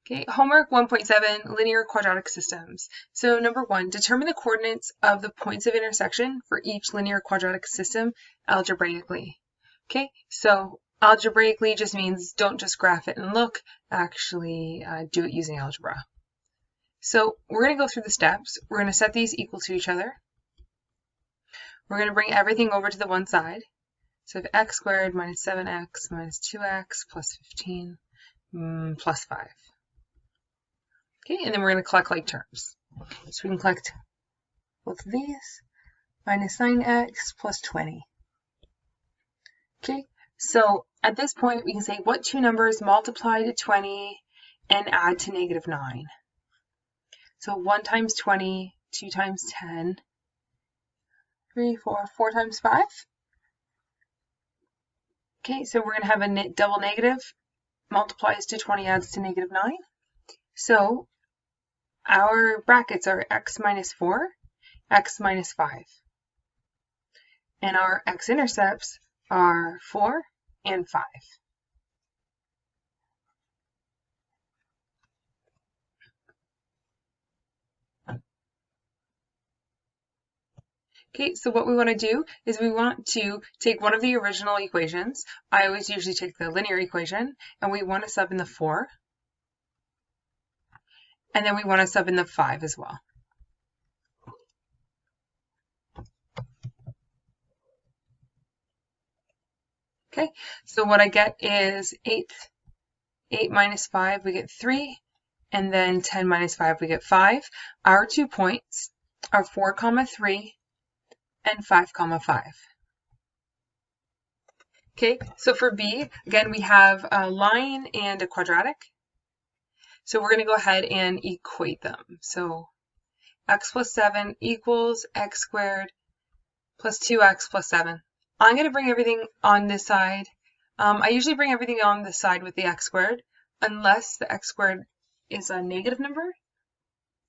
Okay, homework 1.7, linear quadratic systems. So number 1, determine the coordinates of the points of intersection for each linear quadratic system algebraically. Okay, so algebraically just means don't just graph it and look, actually do it using algebra. So we're going to go through the steps. We're going to set these equal to each other. We're going to bring everything over to the one side. So we have x squared minus 7x minus 2x plus 15 plus 5. Okay, and then we're going to collect like terms. So we can collect both of these, minus 9x plus 20. Okay, so at this point we can say what two numbers multiply to 20 and add to negative 9. So 1 times 20, 2 times 10, 3, 4 times 5. Okay, so we're going to have a double negative, multiplies to 20, adds to negative 9. So our brackets are x minus 4, x minus 5. And our x-intercepts are 4 and 5. Okay, so what we want to do is we want to take one of the original equations. I always usually take the linear equation, and we want to sub in the 4. And then we want to sub in the 5 as well. Okay, so what I get is 8 minus 5, we get 3, and then 10 minus 5, we get 5. Our 2 points are 4, 3, and 5, 5. Okay, so for B, again, we have a line and a quadratic. So we're going to go ahead and equate them. So x plus 7 equals x squared plus 2x plus 7. I'm going to bring everything on this side. I usually bring everything on this side with the x squared, unless the x squared is a negative number.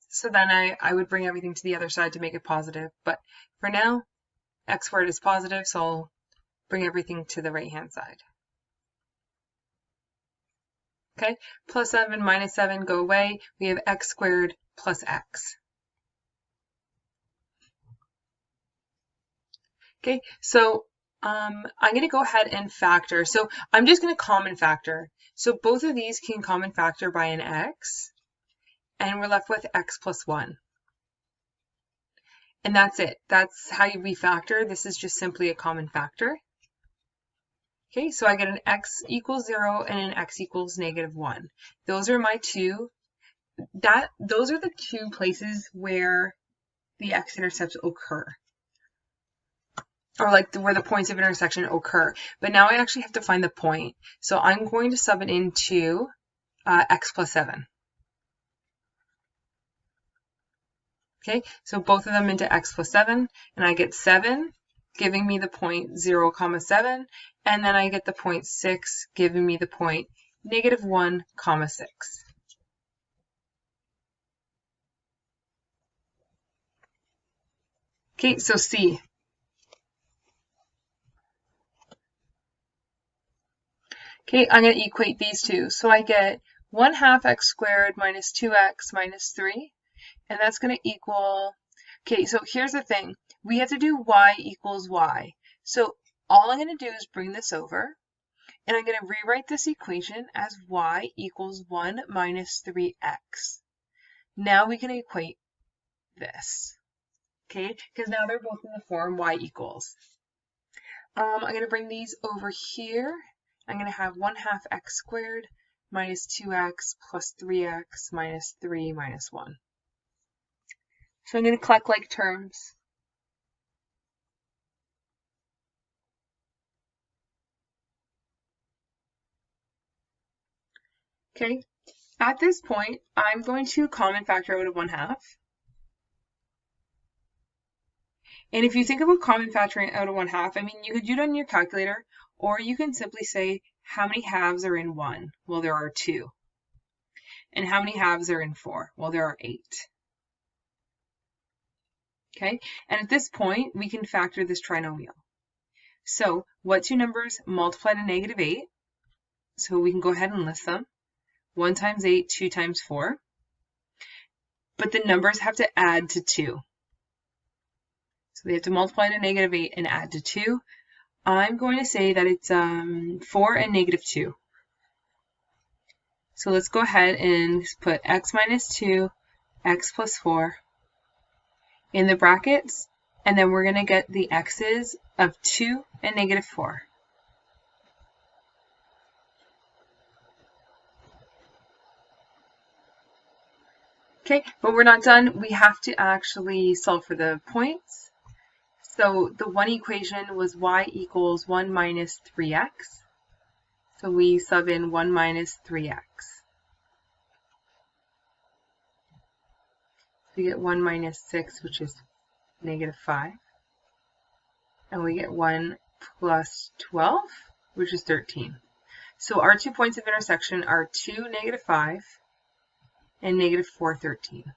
So then I would bring everything to the other side to make it positive. But for now, x squared is positive, so I'll bring everything to the right-hand side. Okay, plus 7 minus 7 go away. We have x squared plus x. Okay, so I'm going to go ahead and factor. So I'm just going to common factor. So both of these can common factor by an x, and we're left with x plus 1. And that's it. That's how you refactor. This is just simply a common factor. Okay, so I get an x equals 0 and an x equals negative 1. Those are my two. Those are the two places where the x-intercepts occur, or like where the points of intersection occur. But now I actually have to find the point. So I'm going to sub it into x plus 7. Okay, so both of them into x plus 7, and I get 7, giving me the point 0, 7, and then I get the point 6, giving me the point negative 1, 6. Okay, so C. Okay, I'm going to equate these two. So I get 1/2 x squared minus 2x minus 3, and that's going to equal, okay, so here's the thing. We have to do y equals y. So all I'm going to do is bring this over, and I'm going to rewrite this equation as y equals 1 minus 3x. Now we can equate this, okay, because now they're both in the form y equals. I'm going to bring these over here. I'm going to have 1/2 x squared minus 2x plus 3x minus 3 minus 1. So I'm going to collect like terms. Okay, at this point, I'm going to common factor out of 1/2. And if you think about common factoring out of 1/2, I mean, you could do it on your calculator, or you can simply say, how many halves are in 1? Well, there are 2. And how many halves are in 4? Well, there are 8. Okay, and at this point, we can factor this trinomial. So what two numbers multiply to negative 8? So we can go ahead and list them. 1 times 8, 2 times 4. But the numbers have to add to 2. So they have to multiply to -8 and add to 2. I'm going to say that it's 4 and -2. So let's go ahead and put x minus 2, x plus 4 in the brackets, and then we're going to get the x's of 2 and -4. Okay, but we're not done. We have to actually solve for the points. So the one equation was y equals 1 minus 3x. So we sub in 1 minus 3x. We get 1 minus 6, which is -5. And we get 1 plus 12, which is 13. So our 2 points of intersection are 2, -5, and -4, 13.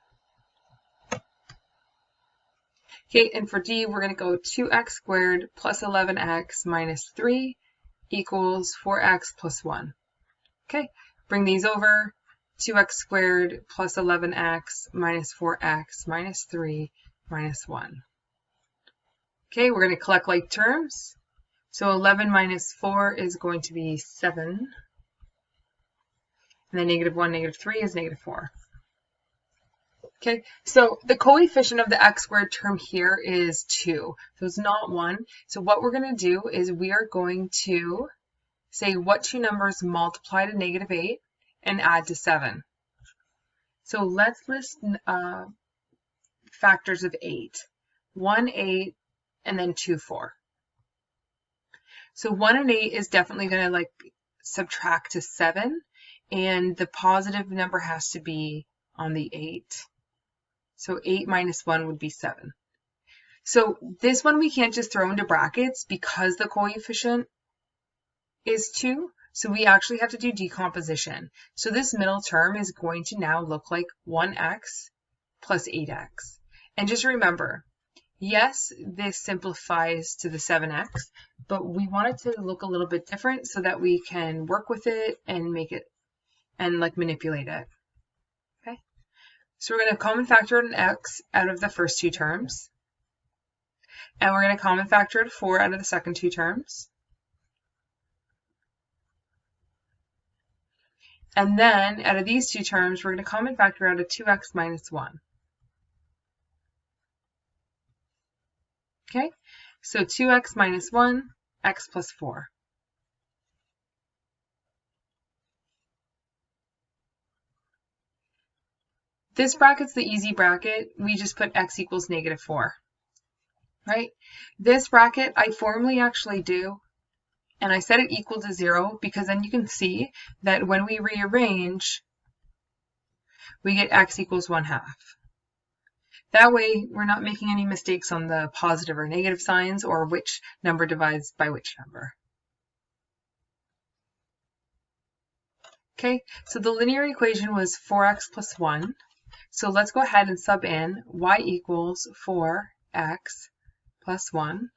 Okay, and for D, we're going to go 2x squared plus 11x minus 3 equals 4x plus 1. Okay, bring these over. 2x squared plus 11x minus 4x minus 3 minus 1. Okay, we're going to collect like terms. So 11 minus 4 is going to be 7. And then -1, -3 is -4. Okay, so the coefficient of the x squared term here is 2. So it's not 1. So what we're going to do is we are going to say what two numbers multiply to -8 and add to 7. So let's list factors of 8. 1, 8, and then 2, 4. So 1 and 8 is definitely going to subtract to 7, and the positive number has to be on the 8. So 8 minus 1 would be 7. So this one we can't just throw into brackets because the coefficient is 2. So we actually have to do decomposition. So this middle term is going to now look like 1x plus 8x. And just remember, yes, this simplifies to the 7x, but we want it to look a little bit different so that we can work with it and make it and manipulate it. Okay. So we're going to common factor an x out of the first two terms. And we're going to common factor out 4 out of the second two terms. And then out of these two terms, we're going to common factor out a 2x minus 1. Okay, so 2x minus 1, x plus 4. This bracket's the easy bracket. We just put x equals -4, right? This bracket I formally actually do, and I set it equal to 0 because then you can see that when we rearrange, we get x equals 1/2. That way, we're not making any mistakes on the positive or negative signs or which number divides by which number. Okay, so the linear equation was 4x plus 1. So let's go ahead and sub in y equals 4x plus 1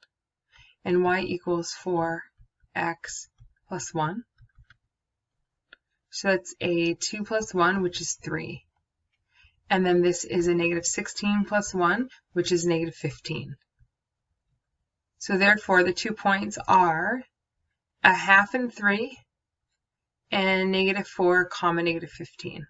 and y equals 4x plus 1. So that's a 2 plus 1, which is 3. And then this is a -16 plus 1, which is -15. So therefore, the 2 points are 1/2 and 3, and -4, -15.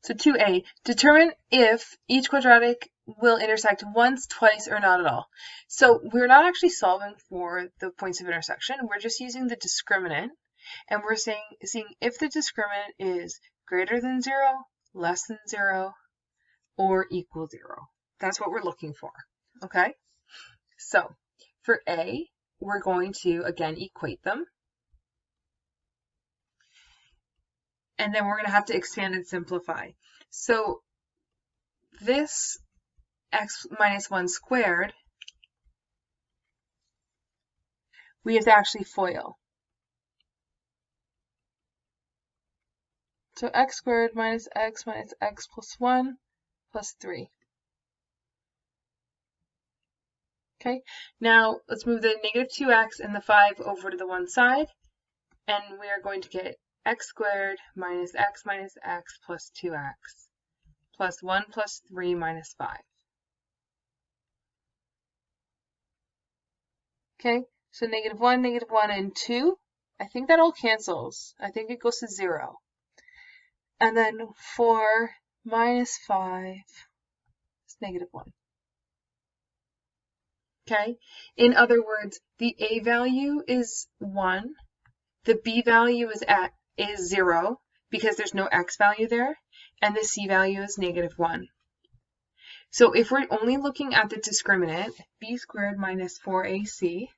So 2a, determine if each quadratic will intersect once, twice, or not at all. So we're not actually solving for the points of intersection. We're just using the discriminant. And we're seeing if the discriminant is greater than 0, less than 0, or equal 0. That's what we're looking for, okay? So for A, we're going to, again, equate them. And then we're going to have to expand and simplify. So this x minus 1 squared, we have to actually FOIL. So x squared minus x plus 1 plus 3. Okay, now let's move the -2x and the 5 over to the one side. and we are going to get x squared minus x plus 2x plus 1 plus 3 minus 5. Okay, so -1, and 2. I think that all cancels. I think it goes to 0. And then 4 minus 5 is -1. Okay, in other words, the a value is 1, the b value is 0 because there's no x value there, and the c value is -1. So if we're only looking at the discriminant, b squared minus 4ac,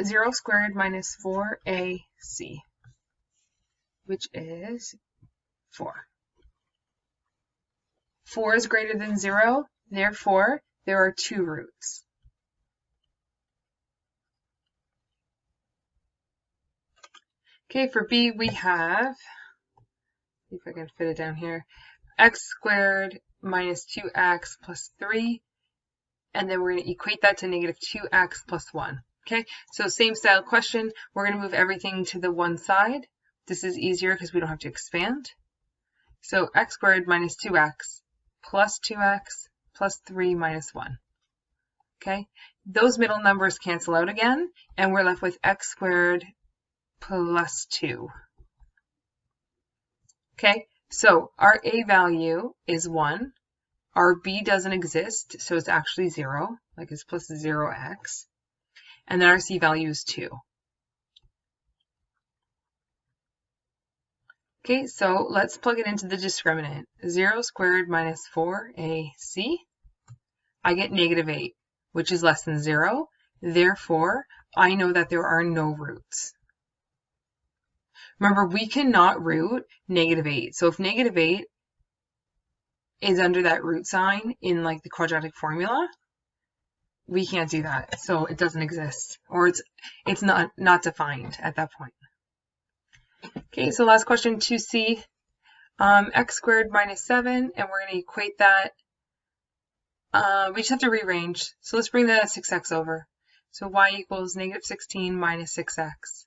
0 squared minus 4ac, which is 4. 4 is greater than 0, therefore there are 2 roots. Okay, for b we have, see if I can fit it down here, x squared minus 2x plus 3, and then we're going to equate that to -2x plus 1. Okay, so same style question, we're going to move everything to the one side. This is easier because we don't have to expand. So x squared minus 2x plus 2x plus 3 minus 1. Okay, those middle numbers cancel out again, and we're left with x squared plus 2. Okay, so our a value is 1. Our b doesn't exist, so it's actually 0, like it's plus 0x. And then our c value is 2. Okay, so let's plug it into the discriminant. 0 squared minus 4ac. I get -8, which is less than 0. Therefore, I know that there are no roots. Remember, we cannot root -8. So if -8 is under that root sign in like the quadratic formula, we can't do that. So it doesn't exist, or it's not defined at that point. Okay, so last question, 2c, x squared minus 7, and we're going to equate that. We just have to rearrange. So let's bring the 6x over. So y equals -16 minus 6x.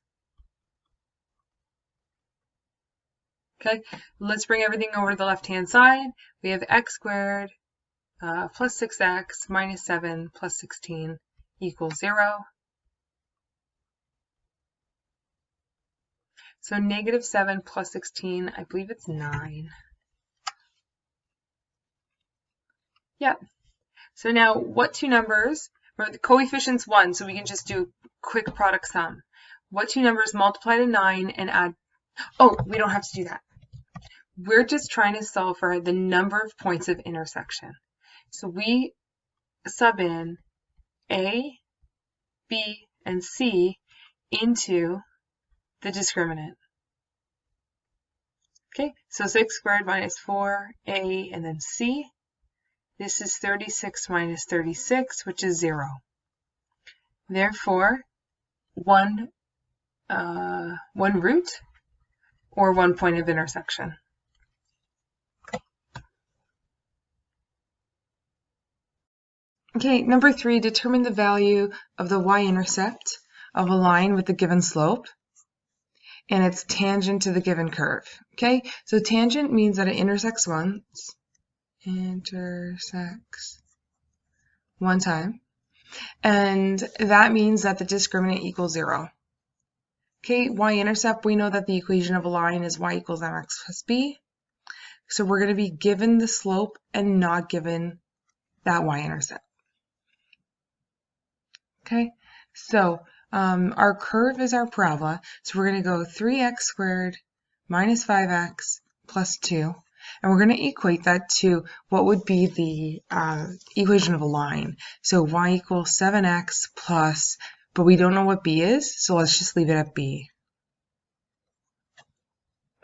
Okay, let's bring everything over to the left-hand side. We have x squared plus 6x minus 7 plus 16 equals 0. So -7 plus 16, I believe it's 9. Yep. So now what two numbers, remember the coefficient's 1, so we can just do quick product sum. What two numbers multiply to 9 and add, oh, we don't have to do that. We're just trying to solve for the number of points of intersection. So we sub in A, B, and C into the discriminant. Okay, so 6 squared minus 4A and then C. This is 36 minus 36, which is 0. Therefore, one root or 1 point of intersection. Okay, number 3, determine the value of the y-intercept of a line with the given slope and its tangent to the given curve. Okay, so tangent means that it intersects once, intersects one time, and that means that the discriminant equals 0. Okay, y-intercept, we know that the equation of a line is y equals mx plus b, so we're going to be given the slope and not given that y-intercept. Okay, so our curve is our parabola, so we're going to go 3x squared minus 5x plus 2, and we're going to equate that to what would be the equation of a line. So y equals 7x plus, but we don't know what b is, so let's just leave it at b.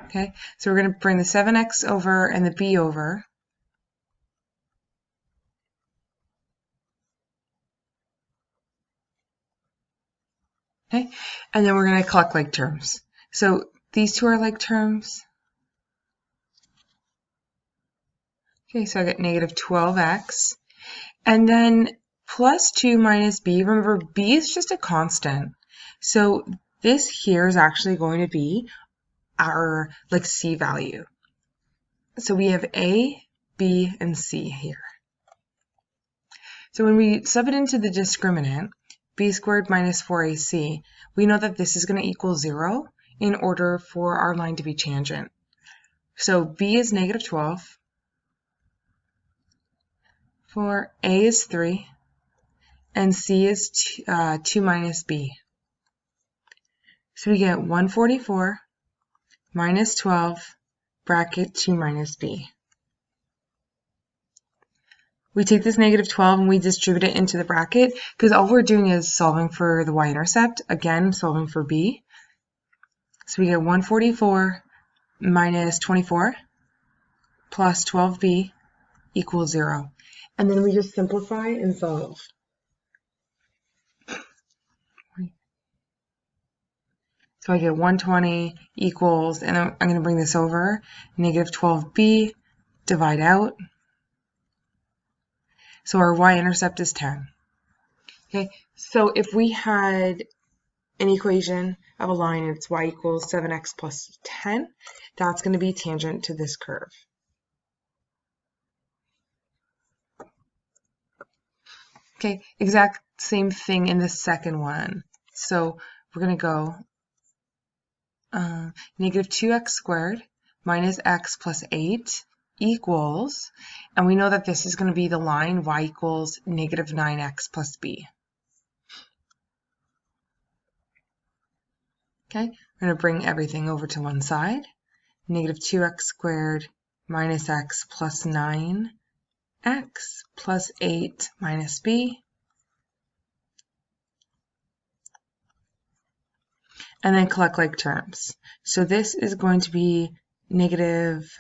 Okay, so we're going to bring the 7x over and the b over. Okay, and then we're going to collect like terms. So these two are like terms. Okay, so I get -12x. And then plus 2 minus b. Remember, b is just a constant. So this here is actually going to be our C value. So we have A, B, and C here. So when we sub it into the discriminant, b squared minus 4ac, we know that this is going to equal 0 in order for our line to be tangent. So b is negative 12, for a is 3, and c is 2 minus b. So we get 144 minus 12 bracket 2 minus b. We take this negative 12 and we distribute it into the bracket because all we're doing is solving for the y-intercept, again solving for b. So we get 144 minus 24 plus 12b equals 0. And then we just simplify and solve. So I get 120 equals, and I'm going to bring this over, negative 12b, divide out. So our y-intercept is 10. Okay, so if we had an equation of a line and it's y equals 7x plus 10, that's going to be tangent to this curve. Okay, exact same thing in the second one. So we're going to go negative 2x squared minus x plus 8 equals, and we know that this is going to be the line y equals negative 9x plus b. Okay, we're going to bring everything over to one side. Negative 2x squared minus x plus 9x plus 8 minus b. And then collect like terms. So this is going to be negative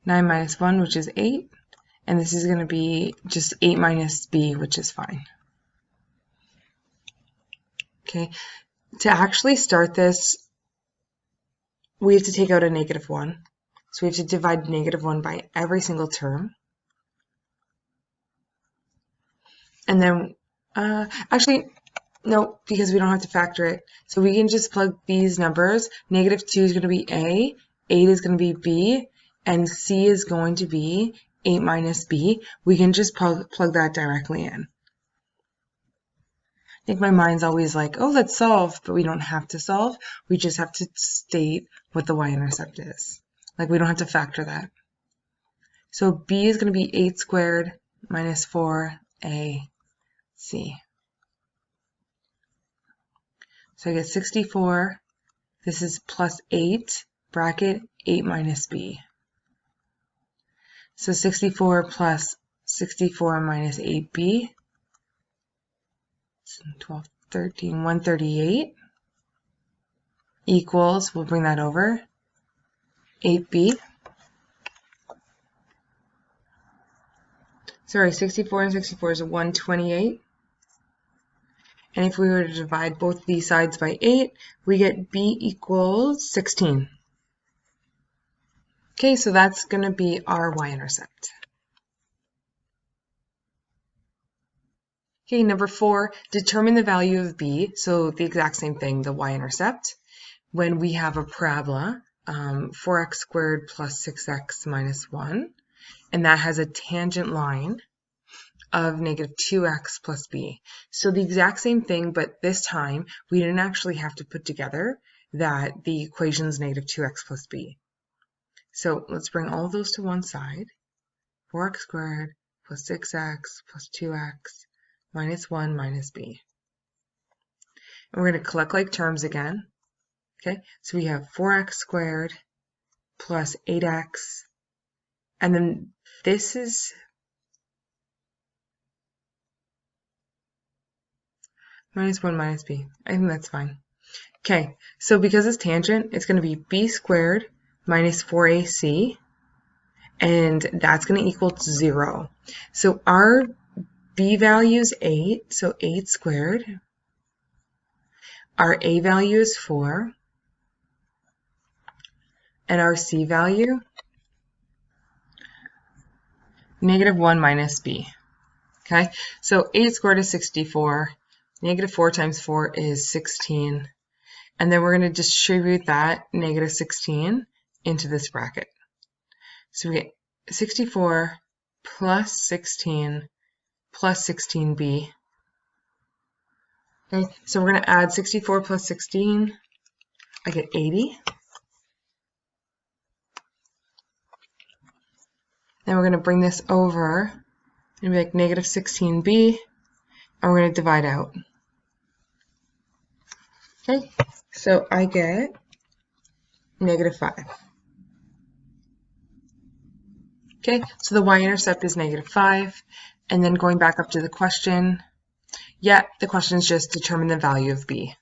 9 minus 1, which is 8. And this is going to be just 8 minus b, which is fine. Okay, to actually start this, we have to take out a negative 1. So we have to divide negative 1 by every single term. And then, actually, no, because we don't have to factor it. So we can just plug these numbers. Negative 2 is going to be A, 8 is going to be B, and C is going to be 8 minus B. We can just plug that directly in. I think my mind's always like, oh, let's solve, but we don't have to solve. We just have to state what the y-intercept is. Like, we don't have to factor that. So B is going to be 8 squared minus 4AC. So I get 64. This is plus 8, bracket 8 minus B. So 64 plus 64 minus 8B. 12, 13, 138 equals, we'll bring that over, 8b. Sorry, 64 and 64 is 128. And if we were to divide both these sides by 8, we get b equals 16. Okay, so that's going to be our y-intercept. Okay, number 4, determine the value of b, so the exact same thing, the y-intercept, when we have a parabola, 4x squared plus 6x minus 1, and that has a tangent line of negative 2x plus b. So the exact same thing, but this time we didn't actually have to put together that the equation is negative 2x plus b. So let's bring all of those to one side, 4x squared plus 6x plus 2x minus 1 minus b. And we're going to collect like terms again. Okay, so we have 4x squared plus 8x, and then this is minus 1 minus b. I think that's fine. Okay, so because it's tangent, it's going to be b squared minus 4ac, and that's going to equal 0. So our b value is 8, so 8 squared. Our a value is 4. And our c value, negative 1 minus b. Okay, so 8 squared is 64. Negative 4 times 4 is 16. And then we're going to distribute that negative 16 into this bracket. So we get 64 plus 16 plus 16b. Okay, so we're going to add 64 plus 16. I get 80. Then we're going to bring this over and be like negative 16b, and we're going to divide out. Okay, so I get negative 5. Okay, so the y-intercept is negative 5. And then going back up to the question, yeah, the question is just determine the value of b.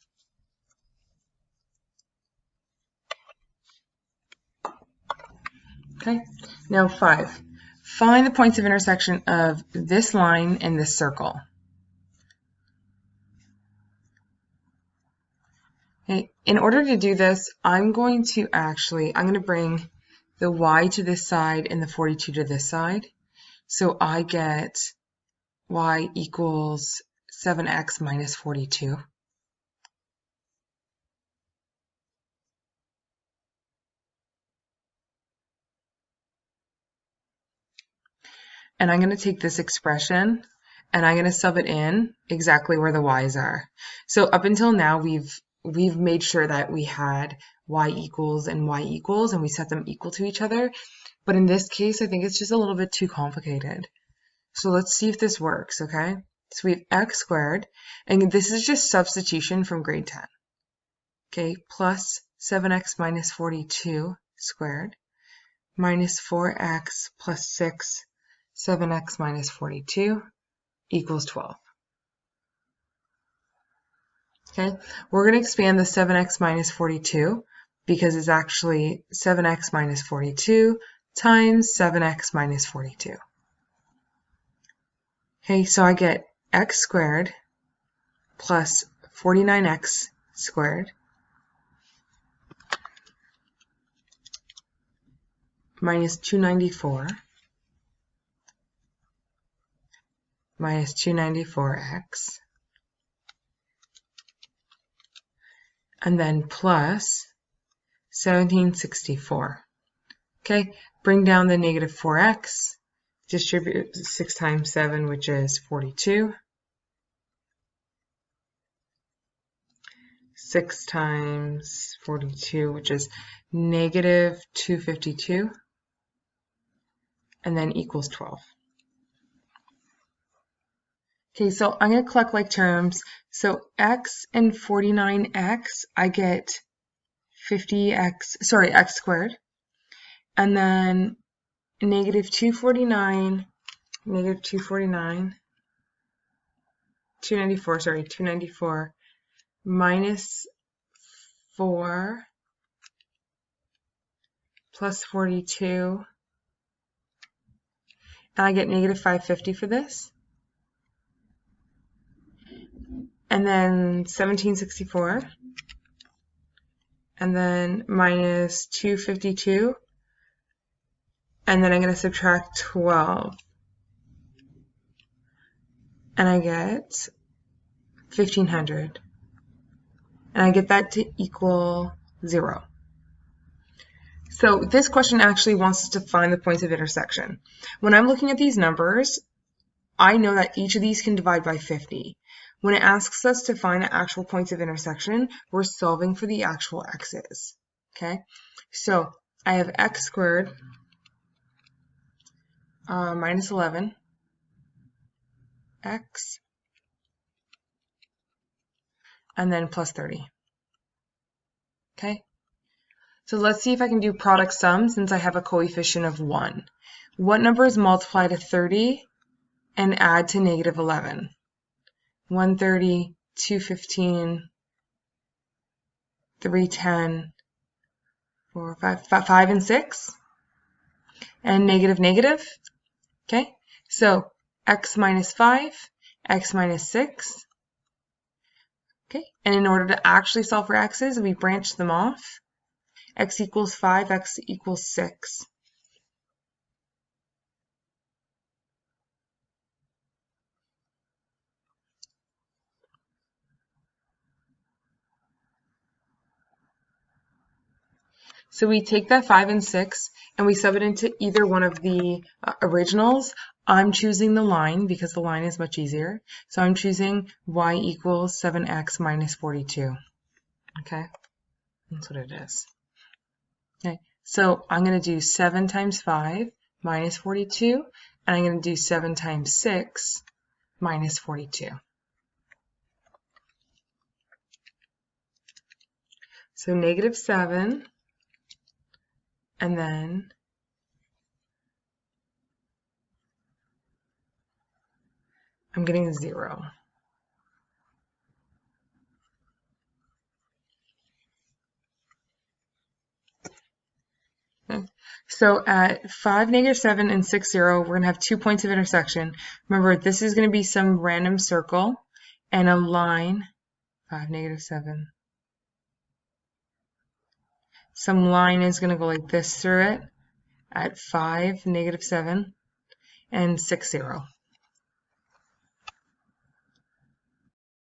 Okay, now 5. Find the points of intersection of this line and this circle. Okay, in order to do this, I'm going to bring the y to this side and the 42 to this side. So I get y equals 7x minus 42. And I'm going to take this expression and I'm going to sub it in exactly where the y's are. So up until now, we've made sure that we had y equals and y equals, and we set them equal to each other. But in this case, I think it's just a little bit too complicated. So let's see if this works, okay? So we have x squared, and this is just substitution from grade 10. Okay, plus 7x minus 42 squared minus 4x plus 6, 7x minus 42 equals 12. Okay, we're going to expand the 7x minus 42 because it's actually 7x minus 42 times 7x minus 42. Okay, so I get x squared plus 49x squared minus 294 minus 294x, and then plus 1764. Okay, bring down the negative 4x, distribute 6 times 7, which is 42. 6 times 42, which is negative 252, and then equals 12. Okay, so I'm going to collect like terms. So x and 49x, I get x squared. And then negative 294, 294 minus 4 plus 42. And I get negative 550 for this. And then 1764, and then minus 252, and then I'm going to subtract 12, and I get 1500, and I get that to equal 0. So this question actually wants us to find the points of intersection. When I'm looking at these numbers, I know that each of these can divide by 50. When it asks us to find the actual points of intersection, we're solving for the actual x's, okay? So I have x squared minus 11, x, and then plus 30, okay? So let's see if I can do product sum since I have a coefficient of 1. What numbers multiply to 30 and add to negative 11? 130, 215, 310, 4, 5, and 6, and negative, okay? So x minus 5, x minus 6, okay? And in order to actually solve for x's, we branch them off. X equals 5, x equals 6. So we take that 5 and 6 and we sub it into either one of the originals. I'm choosing the line because the line is much easier. So I'm choosing y equals 7x minus 42. Okay, that's what it is. Okay, so I'm going to do 7 times 5 minus 42, and I'm going to do 7 times 6 minus 42. So negative 7, and then I'm getting a 0. Okay. So at 5, negative 7, and 6, 0, we're going to have 2 points of intersection. Remember, this is going to be some random circle and a line, 5, negative 7. Some line is going to go like this through it at 5, negative 7, and 6, 0.